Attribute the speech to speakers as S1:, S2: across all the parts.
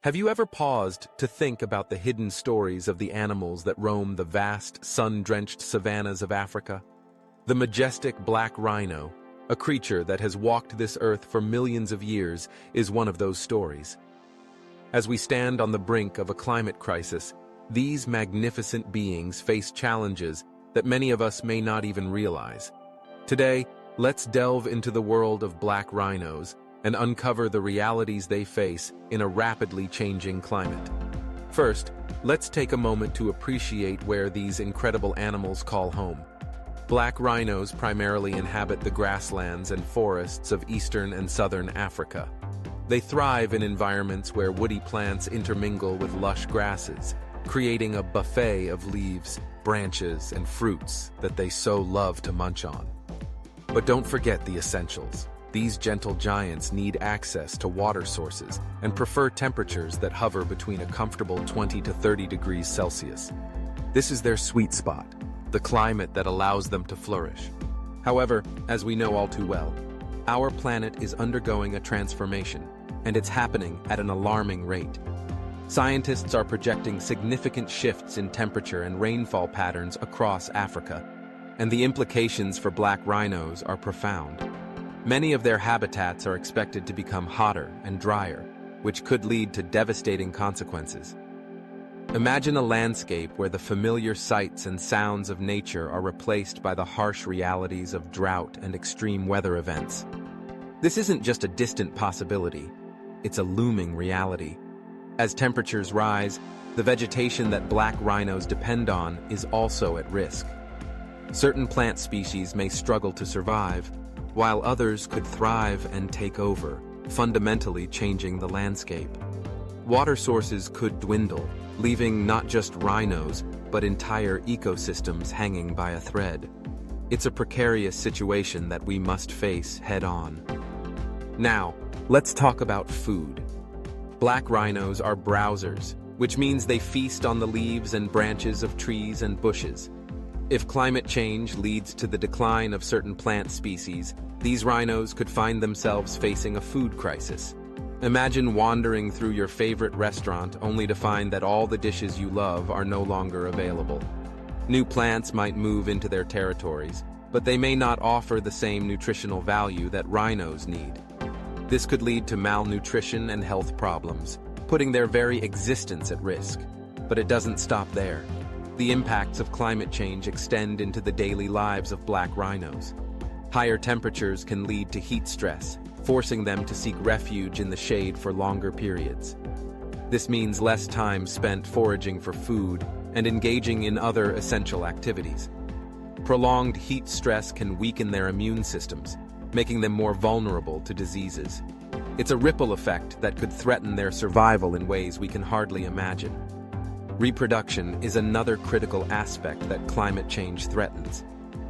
S1: Have you ever paused to think about the hidden stories of the animals that roam the vast, sun-drenched savannas of Africa? The majestic black rhino, a creature that has walked this earth for millions of years, is one of those stories. As we stand on the brink of a climate crisis, these magnificent beings face challenges that many of us may not even realize. Today, let's delve into the world of black rhinos and uncover the realities they face in a rapidly changing climate. First, let's take a moment to appreciate where these incredible animals call home. Black rhinos primarily inhabit the grasslands and forests of eastern and southern Africa. They thrive in environments where woody plants intermingle with lush grasses, creating a buffet of leaves, branches, and fruits that they so love to munch on. But don't forget the essentials. These gentle giants need access to water sources and prefer temperatures that hover between a comfortable 20 to 30 degrees Celsius. This is their sweet spot, the climate that allows them to flourish. However, as we know all too well, our planet is undergoing a transformation, and it's happening at an alarming rate. Scientists are projecting significant shifts in temperature and rainfall patterns across Africa, and the implications for black rhinos are profound. Many of their habitats are expected to become hotter and drier, which could lead to devastating consequences. Imagine a landscape where the familiar sights and sounds of nature are replaced by the harsh realities of drought and extreme weather events. This isn't just a distant possibility, it's a looming reality. As temperatures rise, the vegetation that black rhinos depend on is also at risk. Certain plant species may struggle to survive, while others could thrive and take over, fundamentally changing the landscape. Water sources could dwindle, leaving not just rhinos, but entire ecosystems hanging by a thread. It's a precarious situation that we must face head-on. Now, let's talk about food. Black rhinos are browsers, which means they feast on the leaves and branches of trees and bushes. If climate change leads to the decline of certain plant species, these rhinos could find themselves facing a food crisis. Imagine wandering through your favorite restaurant only to find that all the dishes you love are no longer available. New plants might move into their territories, but they may not offer the same nutritional value that rhinos need. This could lead to malnutrition and health problems, putting their very existence at risk. But it doesn't stop there. The impacts of climate change extend into the daily lives of black rhinos. Higher temperatures can lead to heat stress, forcing them to seek refuge in the shade for longer periods. This means less time spent foraging for food and engaging in other essential activities. Prolonged heat stress can weaken their immune systems, making them more vulnerable to diseases. It's a ripple effect that could threaten their survival in ways we can hardly imagine. Reproduction is another critical aspect that climate change threatens.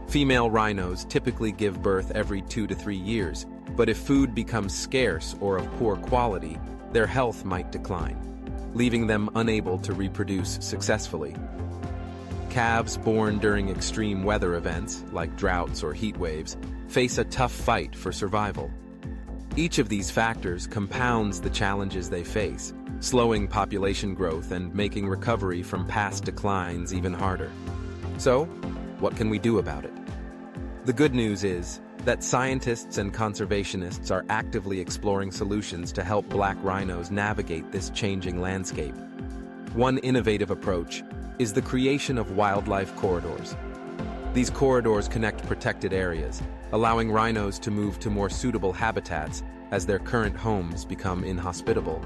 S1: Female rhinos typically give birth every 2 to 3 years, but if food becomes scarce or of poor quality, their health might decline, leaving them unable to reproduce successfully. Calves born during extreme weather events, like droughts or heat waves, face a tough fight for survival. Each of these factors compounds the challenges they face, slowing population growth and making recovery from past declines even harder. So, what can we do about it? The good news is that scientists and conservationists are actively exploring solutions to help black rhinos navigate this changing landscape. One innovative approach is the creation of wildlife corridors. These corridors connect protected areas, allowing rhinos to move to more suitable habitats as their current homes become inhospitable.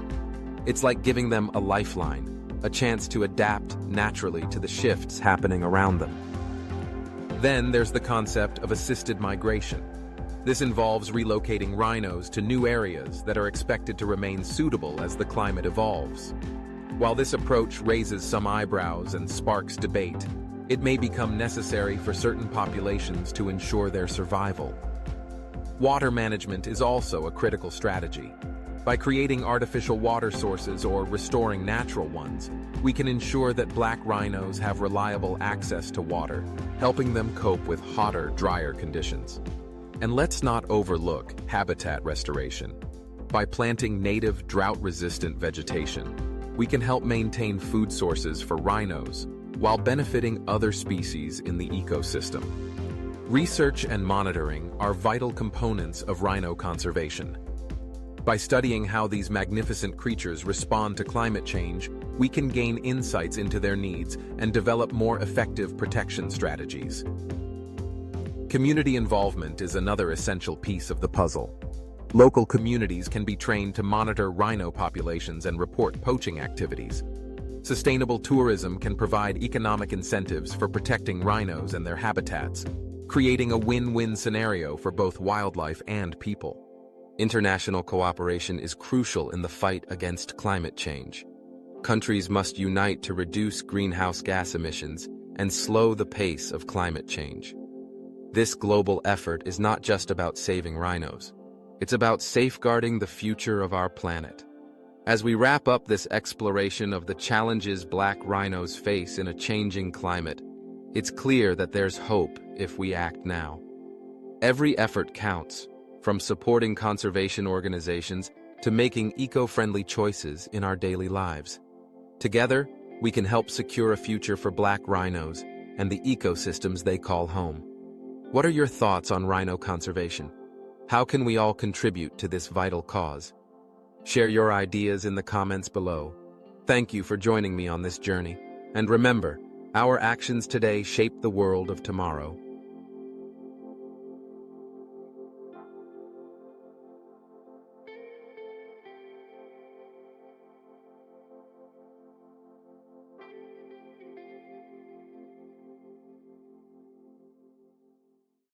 S1: It's like giving them a lifeline, a chance to adapt naturally to the shifts happening around them. Then there's the concept of assisted migration. This involves relocating rhinos to new areas that are expected to remain suitable as the climate evolves. While this approach raises some eyebrows and sparks debate, it may become necessary for certain populations to ensure their survival. Water management is also a critical strategy. By creating artificial water sources or restoring natural ones, we can ensure that black rhinos have reliable access to water, helping them cope with hotter, drier conditions. And let's not overlook habitat restoration. By planting native, drought-resistant vegetation, we can help maintain food sources for rhinos while benefiting other species in the ecosystem. Research and monitoring are vital components of rhino conservation. By studying how these magnificent creatures respond to climate change, we can gain insights into their needs and develop more effective protection strategies. Community involvement is another essential piece of the puzzle. Local communities can be trained to monitor rhino populations and report poaching activities. Sustainable tourism can provide economic incentives for protecting rhinos and their habitats, creating a win-win scenario for both wildlife and people. International cooperation is crucial in the fight against climate change. Countries must unite to reduce greenhouse gas emissions and slow the pace of climate change. This global effort is not just about saving rhinos. It's about safeguarding the future of our planet. As we wrap up this exploration of the challenges black rhinos face in a changing climate, it's clear that there's hope if we act now. Every effort counts, from supporting conservation organizations to making eco-friendly choices in our daily lives. Together, we can help secure a future for black rhinos and the ecosystems they call home. What are your thoughts on rhino conservation? How can we all contribute to this vital cause? Share your ideas in the comments below. Thank you for joining me on this journey. And remember, our actions today shape the world of tomorrow.